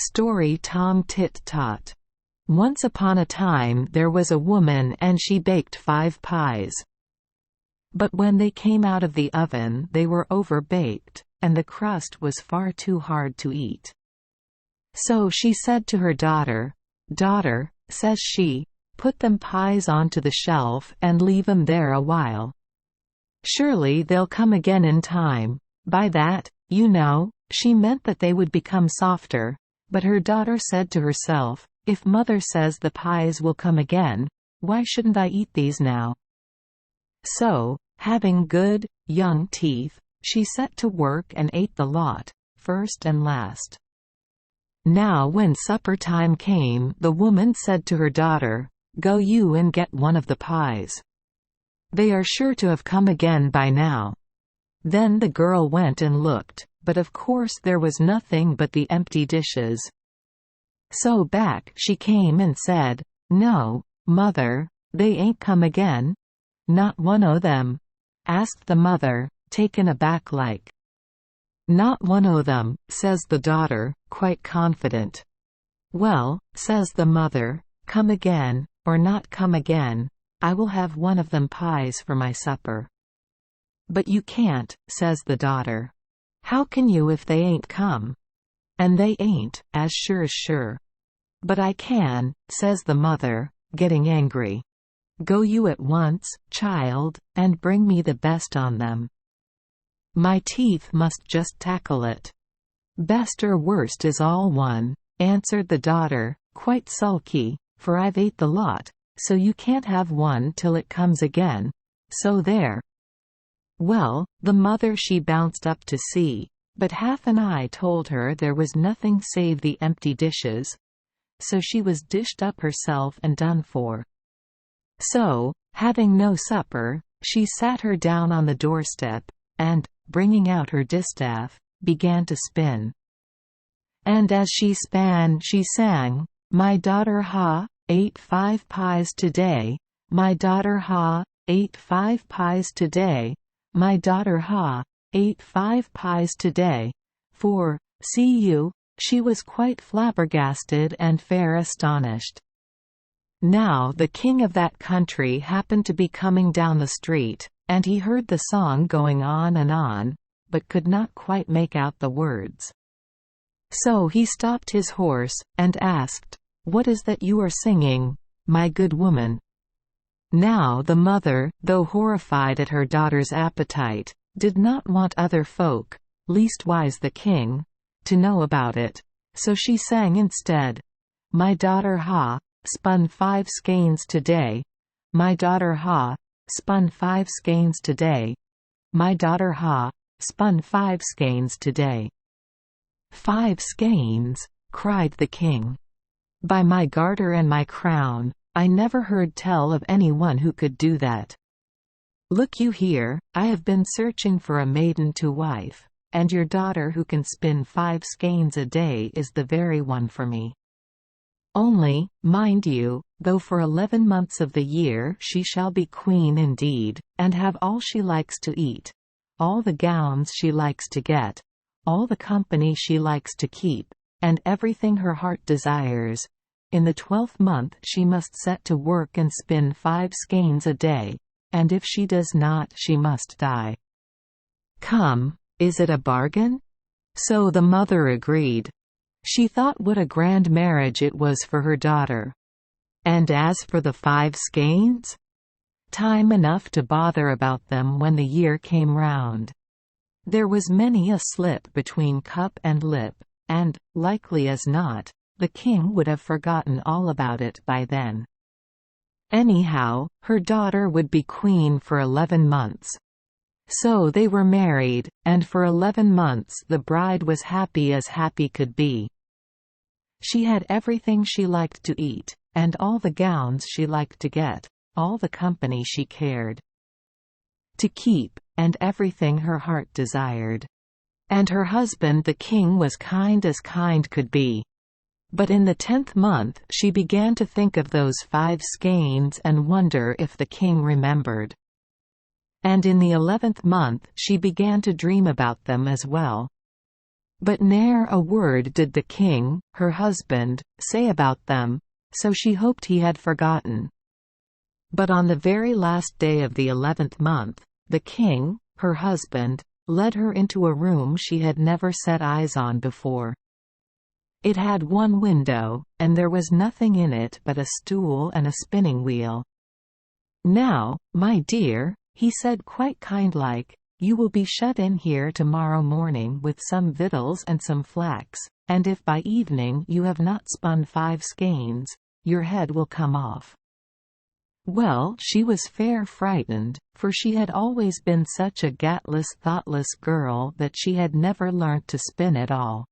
Story Tom-Tit-Tot. Once upon a time there was a woman and she baked 5 pies. But when they came out of the oven they were over-baked, and the crust was far too hard to eat. So she said to her daughter, "Daughter," says she, "put them pies onto the shelf and leave 'em there a while. Surely they'll come again in time." By that, she meant that they would become softer, but her daughter said to herself, "If mother says the pies will come again, why shouldn't I eat these now?" So, having good, young teeth, she set to work and ate the lot, first and last. Now when supper time came the woman said to her daughter, "Go you and get one of the pies. They are sure to have come again by now." Then the girl went and looked, but of course there was nothing but the empty dishes. So back she came and said, "No, mother, they ain't come again? Not one o' them?" asked the mother, taken aback like. "Not one o' them," says the daughter, quite confident. "Well," says the mother, "come again, or not come again, I will have one of them pies for my supper." "But you can't," says the daughter. "How can you if they ain't come? And they ain't, as sure as sure." "But I can," says the mother, getting angry. "Go you at once, child, and bring me the best on them. My teeth must just tackle it." "Best or worst is all one," answered the daughter, quite sulky, "for I've ate the lot, so you can't have one till it comes again, so there." Well, the mother she bounced up to see, but half an eye told her there was nothing save the empty dishes, so she was dished up herself and done for. So, having no supper, she sat her down on the doorstep, and, bringing out her distaff, began to spin. And as she span she sang, "My daughter ate 5 pies today, my daughter ate 5 pies today, my daughter ate 5 pies today." For, see you, she was quite flabbergasted and fair astonished. Now the king of that country happened to be coming down the street, and he heard the song going on, but could not quite make out the words. So he stopped his horse, and asked, "What is that you are singing, my good woman?" Now the mother, though horrified at her daughter's appetite, did not want other folk, leastwise the king, to know about it, so she sang instead, "My daughter spun 5 skeins today, my daughter spun 5 skeins today, my daughter spun 5 skeins today." "5 skeins!" cried the king. "By my garter and my crown, I never heard tell of any one who could do that. Look you here, I have been searching for a maiden to wife, and your daughter who can spin 5 skeins a day is the very one for me. Only, mind you, though for 11 months of the year she shall be queen indeed, and have all she likes to eat, all the gowns she likes to get, all the company she likes to keep, and everything her heart desires, in the 12th month she must set to work and spin 5 skeins a day, and if she does not she must die. Come, is it a bargain?" So the mother agreed. She thought what a grand marriage it was for her daughter. And as for the 5 skeins? Time enough to bother about them when the year came round. There was many a slip between cup and lip, and, likely as not, the king would have forgotten all about it by then. Anyhow, her daughter would be queen for 11 months. So they were married, and for 11 months the bride was happy as happy could be. She had everything she liked to eat, and all the gowns she liked to get, all the company she cared to keep, and everything her heart desired. And her husband the king was kind as kind could be. But in the 10th month she began to think of those 5 skeins and wonder if the king remembered. And in the 11th month she began to dream about them as well. But ne'er a word did the king, her husband, say about them, so she hoped he had forgotten. But on the very last day of the 11th month, the king, her husband, led her into a room she had never set eyes on before. It had one window, and there was nothing in it but a stool and a spinning wheel. "Now, my dear," he said quite kind-like, "you will be shut in here tomorrow morning with some victuals and some flax, and if by evening you have not spun 5 skeins, your head will come off." Well, she was fair frightened, for she had always been such a gatless, thoughtless girl that she had never learnt to spin at all.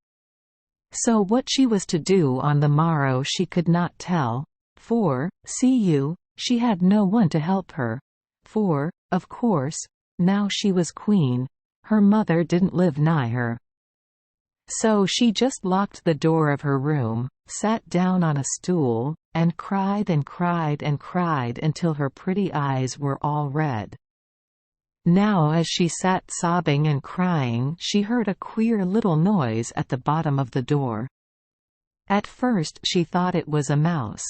So what she was to do on the morrow she could not tell, for, see you, she had no one to help her, for, of course, now she was queen, her mother didn't live nigh her. So she just locked the door of her room, sat down on a stool, and cried and cried and cried until her pretty eyes were all red. Now as she sat sobbing and crying she heard a queer little noise at the bottom of the door. At first she thought it was a mouse.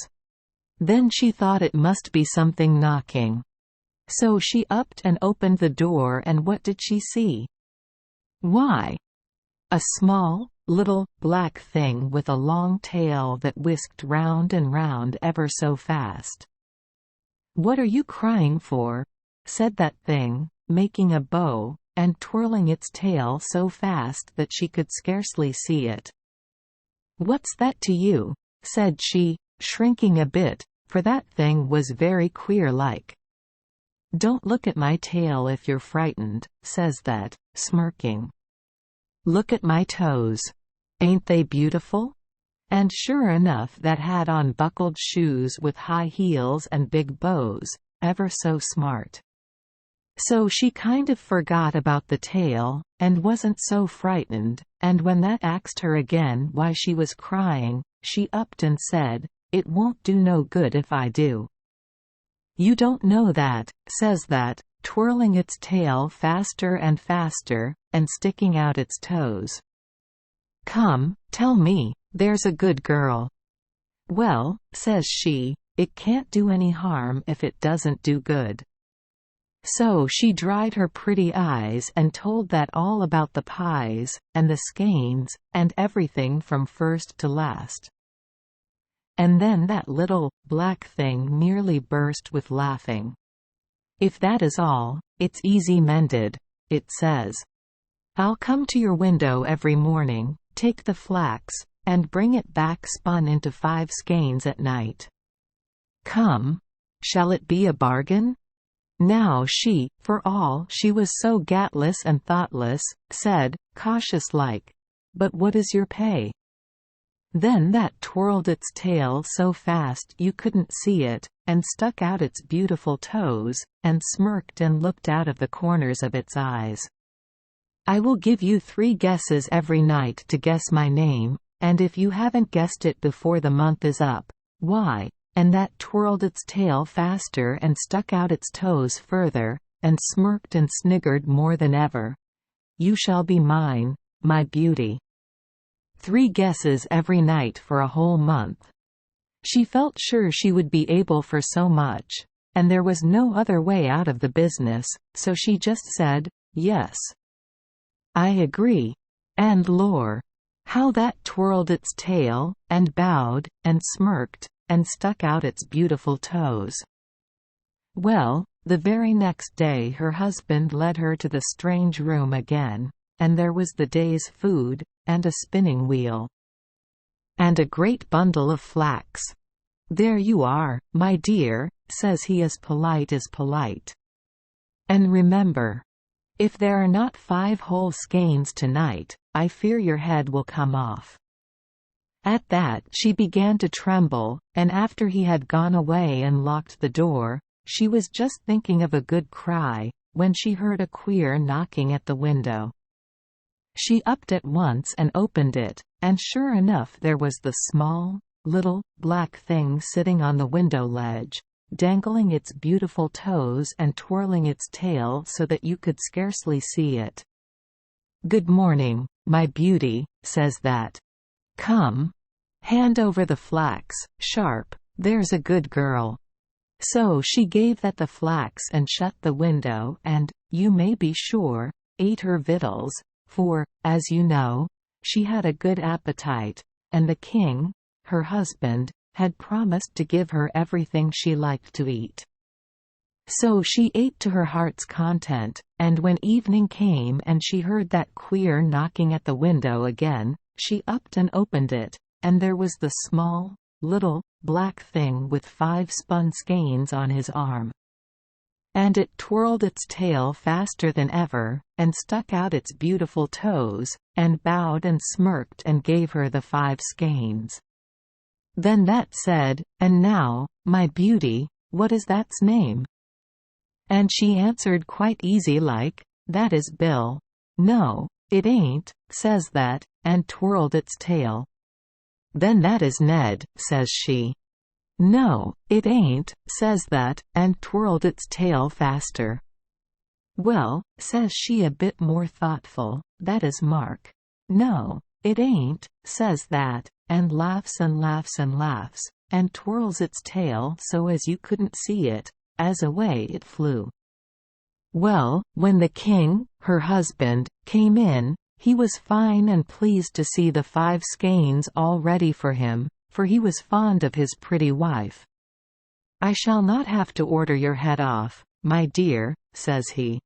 Then she thought it must be something knocking. So she upped and opened the door, and what did she see? Why, a small, little, black thing with a long tail that whisked round and round ever so fast. "What are you crying for?" said that thing, making a bow, and twirling its tail so fast that she could scarcely see it. "What's that to you?" said she, shrinking a bit, for that thing was very queer-like. "Don't look at my tail if you're frightened," says that, smirking. "Look at my toes. Ain't they beautiful?" And sure enough that had on buckled shoes with high heels and big bows, ever so smart. So she kind of forgot about the tail, and wasn't so frightened, and when that asked her again why she was crying, she upped and said, "It won't do no good if I do." "You don't know that," says that, twirling its tail faster and faster, and sticking out its toes. "Come, tell me, there's a good girl." "Well," says she, "it can't do any harm if it doesn't do good." So she dried her pretty eyes and told that all about the pies, and the skeins, and everything from first to last. And then that little, black thing nearly burst with laughing. "If that is all, it's easy mended," it says. "I'll come to your window every morning, take the flax, and bring it back spun into 5 skeins at night. Come. Shall it be a bargain?" Now she, for all she was so gatless and thoughtless, said, cautious-like, "But what is your pay?" Then that twirled its tail so fast you couldn't see it, and stuck out its beautiful toes, and smirked and looked out of the corners of its eyes. "I will give you 3 guesses every night to guess my name, and if you haven't guessed it before the month is up, why," and that twirled its tail faster and stuck out its toes further, and smirked and sniggered more than ever, "you shall be mine, my beauty." 3 guesses every night for a whole month. She felt sure she would be able for so much, and there was no other way out of the business, so she just said, "Yes, I agree." And lor! How that twirled its tail, and bowed, and smirked, and stuck out its beautiful toes. Well, the very next day her husband led her to the strange room again, and there was the day's food, and a spinning wheel, and a great bundle of flax. "There you are, my dear," says he as polite as polite. "And remember, if there are not 5 whole skeins tonight, I fear your head will come off." At that she began to tremble, and after he had gone away and locked the door, she was just thinking of a good cry, when she heard a queer knocking at the window. She upped at once and opened it, and sure enough there was the small, little, black thing sitting on the window ledge, dangling its beautiful toes and twirling its tail so that you could scarcely see it. "Good morning, my beauty," says that. "Come. Hand over the flax, sharp, there's a good girl." So she gave that the flax and shut the window and, you may be sure, ate her victuals, for, as you know, she had a good appetite, and the king, her husband, had promised to give her everything she liked to eat. So she ate to her heart's content, and when evening came and she heard that queer knocking at the window again, she upped and opened it, and there was the small, little, black thing with 5 spun skeins on his arm. And it twirled its tail faster than ever, and stuck out its beautiful toes, and bowed and smirked and gave her the 5 skeins. Then that said, "And now, my beauty, what is that's name?" And she answered quite easy like, "That is Bill." "No, it ain't," says that, and twirled its tail. "Then that is Ned," says she. "No, it ain't," says that, and twirled its tail faster. "Well," says she a bit more thoughtful, "that is Mark." "No, it ain't," says that, and laughs and laughs and laughs, and twirls its tail so as you couldn't see it, as away it flew. Well, when the king, her husband, came in, he was fine and pleased to see the 5 skeins all ready for him, for he was fond of his pretty wife. "I shall not have to order your head off, my dear," says he.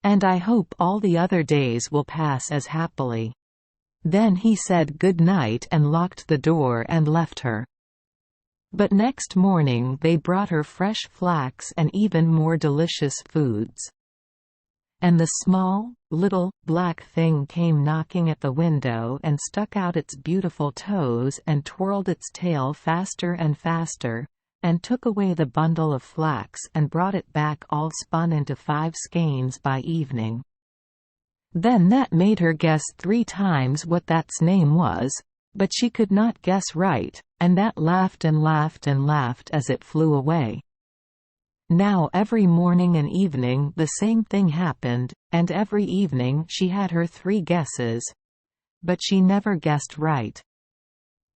"And I hope all the other days will pass as happily." Then he said good night and locked the door and left her. But next morning they brought her fresh flax and even more delicious foods. And the small, little, black thing came knocking at the window and stuck out its beautiful toes and twirled its tail faster and faster, and took away the bundle of flax and brought it back all spun into 5 skeins by evening. Then that made her guess 3 times what that's name was, but she could not guess right, and that laughed and laughed and laughed as it flew away. Now every morning and evening the same thing happened, and every evening she had her 3 guesses. But she never guessed right.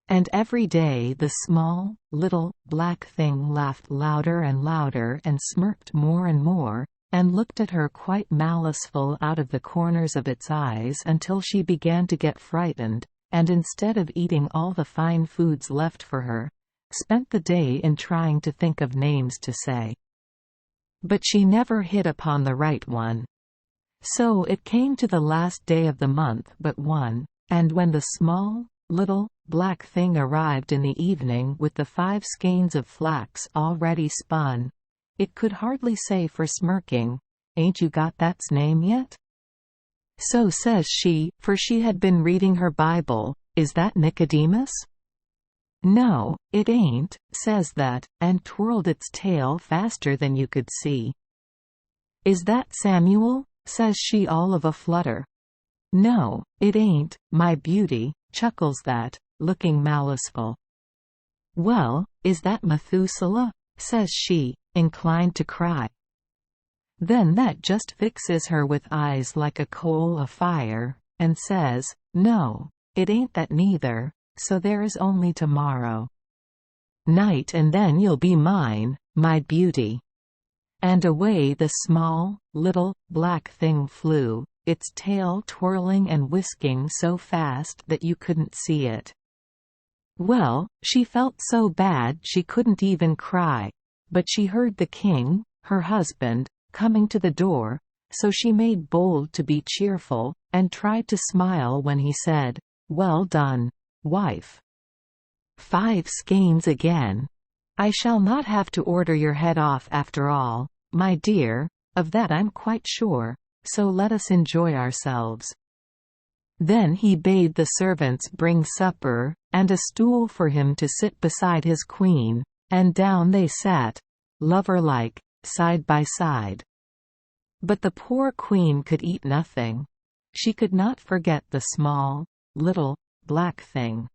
And every day the small, little, black thing laughed louder and louder and smirked more and more, and looked at her quite maliceful out of the corners of its eyes until she began to get frightened, and instead of eating all the fine foods left for her, spent the day in trying to think of names to say. But she never hit upon the right one. So it came to the last day of the month but one, and when the small, little, black thing arrived in the evening with the 5 skeins of flax already spun, it could hardly say for smirking, "Ain't you got that's name yet?" So says she, for she had been reading her Bible, "Is that Nicodemus?" "No, it ain't," says that, and twirled its tail faster than you could see. "Is that Samuel?" says she all of a flutter. "No, it ain't, my beauty," chuckles that, looking maliceful. "Well, is that Methuselah?" says she, inclined to cry. Then that just fixes her with eyes like a coal of fire, and says, "No, it ain't that neither, so there is only tomorrow night and then you'll be mine, my beauty." And away the small, little, black thing flew, its tail twirling and whisking so fast that you couldn't see it. Well, she felt so bad she couldn't even cry, but she heard the king, her husband, coming to the door, so she made bold to be cheerful, and tried to smile when he said, "Well done, wife. 5 skeins again. I shall not have to order your head off after all, my dear, of that I'm quite sure, so let us enjoy ourselves." Then he bade the servants bring supper, and a stool for him to sit beside his queen, and down they sat, lover-like, side by side. But the poor queen could eat nothing. She could not forget the small, little, black thing.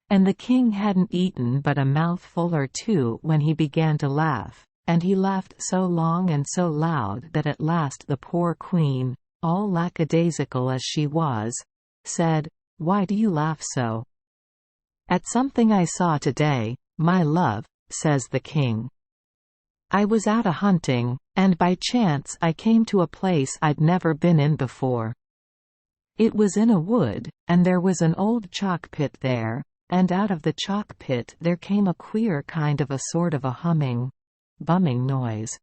And the king hadn't eaten but a mouthful or 2 when he began to laugh, and he laughed so long and so loud that at last the poor queen, all lackadaisical as she was, said, "Why do you laugh so?" "At something I saw today, my love," says the king. "I was out a-hunting, and by chance I came to a place I'd never been in before. It was in a wood, and there was an old chalk pit there, and out of the chalk pit there came a queer kind of a sort of a humming, bumming noise.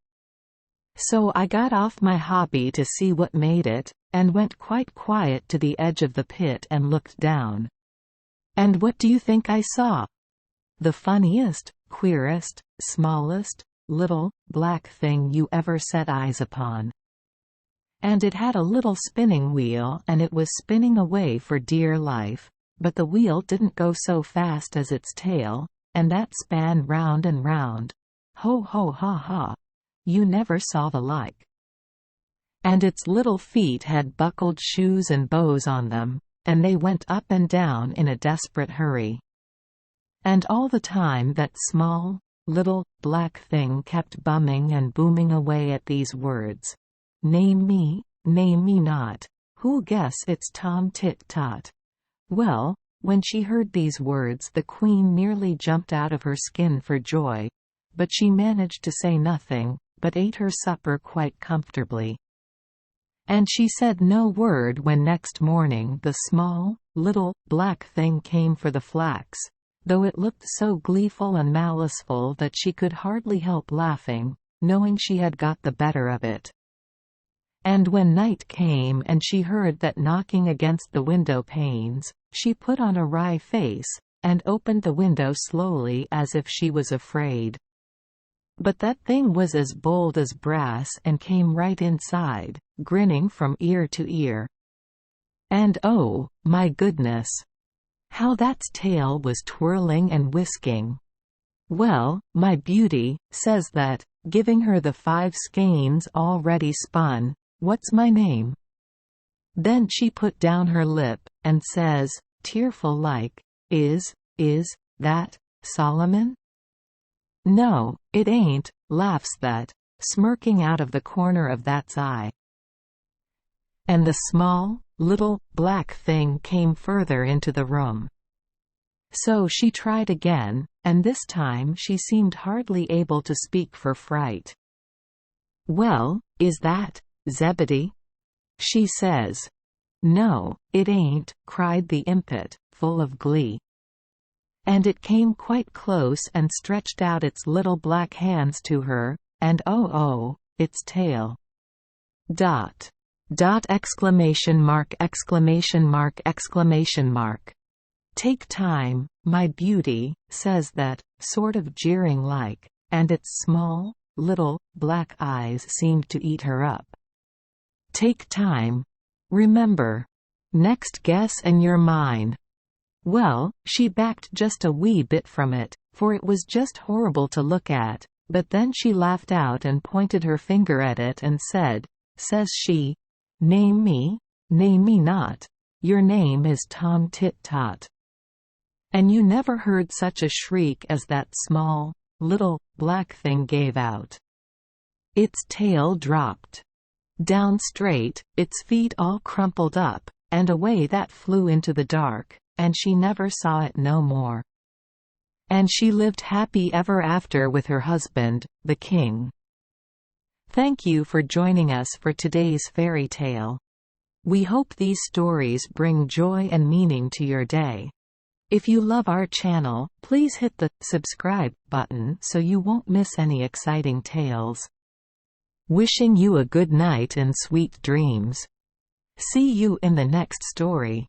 So I got off my hobby to see what made it, and went quite quiet to the edge of the pit and looked down. And what do you think I saw? The funniest, queerest, smallest, little, black thing you ever set eyes upon. And it had a little spinning wheel, and it was spinning away for dear life, but the wheel didn't go so fast as its tail, and that span round and round. Ho ho ha ha! You never saw the like. And its little feet had buckled shoes and bows on them, and they went up and down in a desperate hurry. And all the time that small, little, black thing kept bumming and booming away at these words. Name me not. Who'll guess it's Tom-Tit-Tot? Well, when she heard these words the queen nearly jumped out of her skin for joy, but she managed to say nothing, but ate her supper quite comfortably. And she said no word when next morning the small, little, black thing came for the flax, though it looked so gleeful and maliceful that she could hardly help laughing, knowing she had got the better of it. And when night came and she heard that knocking against the window panes, she put on a wry face, and opened the window slowly as if she was afraid. But that thing was as bold as brass and came right inside, grinning from ear to ear. And oh, my goodness! How that's tail was twirling and whisking. "Well, my beauty," says that, giving her the 5 skeins already spun, "what's my name?" Then she put down her lip, and says, tearful like, Is that Solomon?" "No, it ain't," laughs that, smirking out of the corner of that's eye. And the small, little, black thing came further into the room. So she tried again, and this time she seemed hardly able to speak for fright. "Well, is that Zebedee?" she says. "No, it ain't," cried the impet, full of glee. And it came quite close and stretched out its little black hands to her, and oh, its tail. Dot. Dot exclamation mark exclamation mark exclamation mark. "Take time, my beauty," says that, sort of jeering like, and its small, little, black eyes seemed to eat her up. "Take time. Remember. Next guess and you're mine." Well, she backed just a wee bit from it, for it was just horrible to look at, but then she laughed out and pointed her finger at it and says she, Name me not. Your name is Tom-Tit-Tot." And you never heard such a shriek as that small, little, black thing gave out. Its tail dropped down straight, its feet all crumpled up, and away that flew into the dark, and she never saw it no more. And she lived happy ever after with her husband, the king. Thank you for joining us for today's fairy tale. We hope these stories bring joy and meaning to your day. If you love our channel, please hit the subscribe button so you won't miss any exciting tales. Wishing you a good night and sweet dreams. See you in the next story.